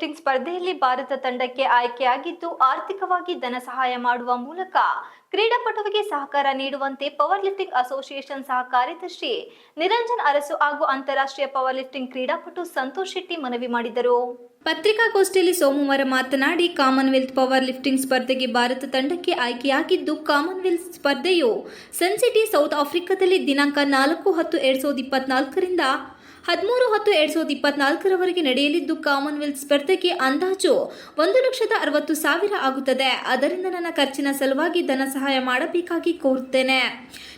Lifting ಸ್ಪರ್ಧೆಯಲ್ಲಿ ಭಾರತ ತಂಡಕ್ಕೆ ಆಯ್ಕೆಯಾಗಿದ್ದು ಆರ್ಥಿಕವಾಗಿ ಧನ ಸಹಾಯ ಮಾಡುವ ಮೂಲಕ ಕ್ರೀಡಾಪಟುವಿಗೆ ಸಹಕಾರ ನೀಡುವಂತೆ ಪವರ್ ಲಿಫ್ಟಿಂಗ್ ಅಸೋಸಿಯೇಷನ್ ಸಹ ಕಾರ್ಯದರ್ಶಿ ನಿರಂಜನ್ ಅರಸು ಹಾಗೂ ಅಂತಾರಾಷ್ಟ್ರೀಯ ಪವರ್ ಲಿಫ್ಟಿಂಗ್ ಕ್ರೀಡಾಪಟು ಸಂತೋಷ್ ಶೆಟ್ಟಿ ಮನವಿ ಮಾಡಿದರು. ಪತ್ರಿಕಾಗೋಷ್ಠಿಯಲ್ಲಿ ಸೋಮವಾರ ಮಾತನಾಡಿ, ಕಾಮನ್ವೆಲ್ತ್ ಪವರ್ ಲಿಫ್ಟಿಂಗ್ ಸ್ಪರ್ಧೆಗೆ ಭಾರತ ತಂಡಕ್ಕೆ ಆಯ್ಕೆಯಾಗಿದ್ದು, ಕಾಮನ್ವೆಲ್ತ್ ಸ್ಪರ್ಧೆಯು ಸನ್ ಸಿಟಿ, ಸೌತ್ ಆಫ್ರಿಕಾದಲ್ಲಿ ದಿನಾಂಕ 4/10/2024 ರಿಂದ 13/10/2024 ನಡೆಯಲಿದ್ದು, ಕಾಮನ್ವೆಲ್ತ್ ಸ್ಪರ್ಧೆಗೆ ಅಂದಾಜು 1,60,000 ಆಗುತ್ತದೆ. ಆದ್ದರಿಂದ ನನ್ನ ಖರ್ಚಿನ ಸಲುವಾಗಿ ಧನ ಸಹಾಯ ಮಾಡಬೇಕಾಗಿ ಕೋರುತ್ತೇನೆ.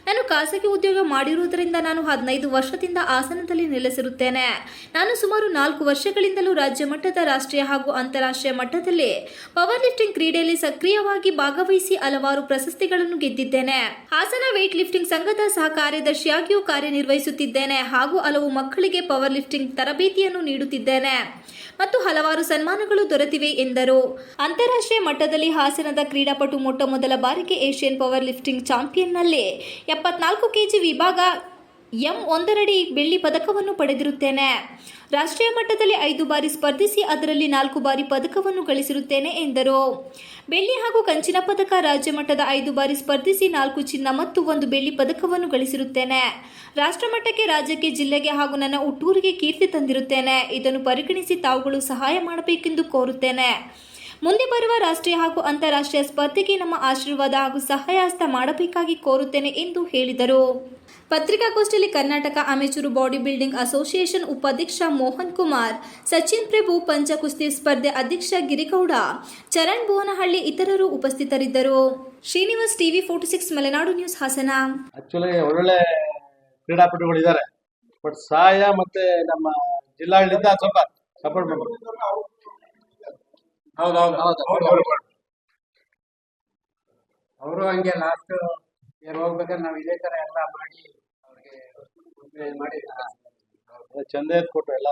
ನಾನು ಖಾಸಗಿ ಉದ್ಯೋಗ ಮಾಡಿರುವುದರಿಂದ ನಾನು 15 ವರ್ಷದಿಂದ ಹಾಸನದಲ್ಲಿ ನೆಲೆಸಿರುತ್ತೇನೆ. ನಾನು ಸುಮಾರು 4 ವರ್ಷಗಳಿಂದಲೂ ರಾಜ್ಯ ಮಟ್ಟದ, ರಾಷ್ಟ್ರೀಯ ಹಾಗೂ ಅಂತಾರಾಷ್ಟ್ರೀಯ ಮಟ್ಟದಲ್ಲಿ ಪವರ್ ಲಿಫ್ಟಿಂಗ್ ಕ್ರೀಡೆಯಲ್ಲಿ ಸಕ್ರಿಯವಾಗಿ ಭಾಗವಹಿಸಿ ಹಲವಾರು ಪ್ರಶಸ್ತಿಗಳನ್ನು ಗೆದ್ದಿದ್ದೇನೆ. ಹಾಸನ ವೇಟ್ ಲಿಫ್ಟಿಂಗ್ ಸಂಘದ ಸಹ ಕಾರ್ಯದರ್ಶಿಯಾಗಿಯೂ ಕಾರ್ಯನಿರ್ವಹಿಸುತ್ತಿದ್ದೇನೆ ಹಾಗೂ ಹಲವು ಮಕ್ಕಳಿಗೆ ಪವರ್ ಲಿಫ್ಟಿಂಗ್ ತರಬೇತಿಯನ್ನು ನೀಡುತ್ತಿದ್ದೇನೆ ಮತ್ತು ಹಲವಾರು ಸನ್ಮಾನಗಳು ದೊರೆತಿವೆ ಎಂದರು. ಅಂತಾರಾಷ್ಟ್ರೀಯ ಮಟ್ಟದಲ್ಲಿ ಹಾಸನದ ಕ್ರೀಡಾಪಟು ಮೊಟ್ಟಮೊದಲ ಬಾರಿಗೆ ಏಷ್ಯನ್ ಪವರ್ ಲಿಫ್ಟಿಂಗ್ ಚಾಂಪಿಯನ್ನಲ್ಲಿ 74 ಕೆಜಿ ವಿಭಾಗ M1 ಬೆಳ್ಳಿ ಪದಕವನ್ನು ಪಡೆದಿರುತ್ತೇನೆ. ರಾಷ್ಟ್ರೀಯ ಮಟ್ಟದಲ್ಲಿ 5 ಬಾರಿ ಸ್ಪರ್ಧಿಸಿ ಅದರಲ್ಲಿ 4 ಬಾರಿ ಪದಕವನ್ನು ಗಳಿಸಿರುತ್ತೇನೆ ಎಂದರು. ಬೆಳ್ಳಿ ಹಾಗೂ ಕಂಚಿನ ಪದಕ, ರಾಜ್ಯ ಮಟ್ಟದ 5 ಬಾರಿ ಸ್ಪರ್ಧಿಸಿ 4 ಚಿನ್ನ ಮತ್ತು 1 ಬೆಳ್ಳಿ ಪದಕವನ್ನು ಗಳಿಸಿರುತ್ತೇನೆ. ರಾಷ್ಟ್ರಮಟ್ಟಕ್ಕೆ, ರಾಜ್ಯಕ್ಕೆ, ಜಿಲ್ಲೆಗೆ ಹಾಗೂ ನನ್ನ ಹುಟ್ಟೂರಿಗೆ ಕೀರ್ತಿ ತಂದಿರುತ್ತೇನೆ. ಇದನ್ನು ಪರಿಗಣಿಸಿ ತಾವುಗಳು ಸಹಾಯ ಮಾಡಬೇಕೆಂದು ಕೋರುತ್ತೇನೆ. ಮುಂದೆ ಬರುವ ರಾಷ್ಟ್ರೀಯ ಹಾಗೂ ಅಂತಾರಾಷ್ಟ್ರೀಯ ಸ್ಪರ್ಧೆಗೆ ನಮ್ಮ ಆಶೀರ್ವಾದ ಹಾಗೂ ಸಹಾಯ ಹಸ್ತ ಮಾಡಬೇಕಾಗಿ ಕೋರುತ್ತೇನೆ ಎಂದು ಹೇಳಿದರು. ಪತ್ರಿಕಾಗೋಷ್ಠಿಯಲ್ಲಿ Karnataka amateur body building association ಉಪಾಧ್ಯಕ್ಷ ಮೋಹನ್ ಕುಮಾರ್, ಸಚಿನ್ ಪ್ರಭು, ಪಂಚ ಕುಸ್ತಿ ಸ್ಪರ್ಧೆ ಅಧ್ಯಕ್ಷ ಗಿರಿಗೌಡ, ಚರಣ್ ಭುವನಹಳ್ಳಿ ಇತರರು ಉಪಸ್ಥಿತರಿದ್ದರು. Srinivas, TV 46 Malenadu news, Hassan. Actually ಒಳ್ಳೊಳ್ಳೆ ಕ್ರೀಡಾಪಟುಗಳಿದ್ದಾರೆ, ಬಟ್ ಸಹಾಯ ಮತ್ತೆ ನಮ್ಮ ಜಿಲ್ಲಾಡಳಿತ ಸ್ವಲ್ಪ ಸಪೋರ್ಟ್ ಮಾಡಬೇಕು. ಅವರು ಹಂಗೆ ಲಾಸ್ಟ್ ಇಯರ್ ಹೋಗ್ಬೇಕಾದ್ರೆ ನಾವು ಇದೇ ತರ ಎಲ್ಲ ಮಾಡಿ ಅವ್ರಿಗೆ ಮಾಡಿ ಚಂದ ಎತ್ಕೊಟ್ಟು ಎಲ್ಲ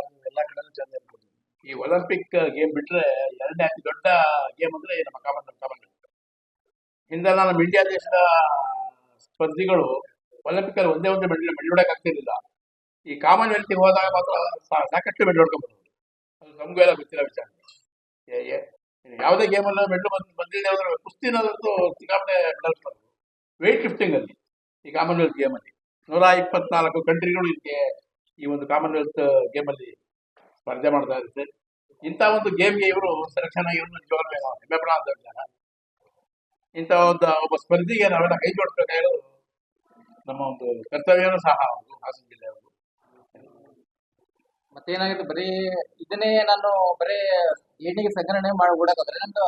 ಕಡೆ ಚಂದ ಎತ್ಕೊಟ್ಟು. ಈ ಒಲಿಂಪಿಕ್ ಗೇಮ್ ಬಿಟ್ರೆ ಎರಡನೇ ಅತಿ ದೊಡ್ಡ ಗೇಮ್ ಅಂದ್ರೆ ನಮ್ಮ ಕಾಮನ್ ಹಿಂದೆಲ್ಲ ನಮ್ಮ ಇಂಡಿಯಾ ದೇಶದ ಸ್ಪರ್ಧಿಗಳು ಒಲಿಂಪಿಕ್ ಅಲ್ಲಿ ಒಂದೇ ಮೆಡಲ್ ಹೊಡಕ್ ಆಗ್ತಿರ್ಲಿಲ್ಲ. ಈ ಕಾಮನ್ವೆಲ್ತ್ ಹೋದಾಗ ಮಾತ್ರ ಸಾಕಷ್ಟು ಮೆಡಲ್ ಹೊಡ್ಕೊಂಡ್ಬರ್ಬೋದು. ಅದು ನಮಗೂ ಎಲ್ಲ ಗೊತ್ತಿರೋ ವಿಚಾರ. ಯಾವುದೇ ಗೇಮಲ್ಲಿ ಮೆಡಲ್ ಬಂದಿದೆ ಅಂದ್ರೆ ಕುಸ್ತಿನಲ್ಲಂತೂ ಸಿಕ್ಕಾಪಟ್ಟೆ ಮೆಡಲ್ಸ್ ಬರೋದು. ವೇಟ್ ಲಿಫ್ಟಿಂಗ್ ಅಲ್ಲಿ ಈ ಕಾಮನ್ವೆಲ್ತ್ ಗೇಮ್ ಅಲ್ಲಿ 124 ಕಂಟ್ರಿಗಳು ಇದಕ್ಕೆ ಈ ಒಂದು ಕಾಮನ್ವೆಲ್ತ್ ಗೇಮ್ ಅಲ್ಲಿ ಸ್ಪರ್ಧೆ ಮಾಡ್ತಾ ಇರುತ್ತೆ. ಇಂಥ ಒಂದು ಗೇಮ್ಗೆ ಇವರು ಸೆಲೆಕ್ಷನ್ ಆಗಿರೋದು ನಿಜವಾಗ್ಲೂ ಹೆಮ್ಮೆ ಪಡೋ ಅಂತ ವಿಚಾರ. ಇಂಥ ಒಬ್ಬ ಸ್ಪರ್ಧಿಗೆ ನಾವೆಲ್ಲ ಕೈ ಜೋಡಿಸ್ಬೇಕಾಗಿರೋದು ನಮ್ಮ ಒಂದು ಕರ್ತವ್ಯನೂ ಸಹ ಹೌದು ಹಾಸನ ಜಿಲ್ಲೆಯವರು. ಮತ್ತೇನಾಗಿದೆ, ಬರೀ ಇದನ್ನೇ ನಾನು ಬರೀ ಏಣಿಗೆ ಸಂಗ್ರಹಣೆ ಮಾಡಿ ಓಡಾಕೋದ್ರೆ ನಂದು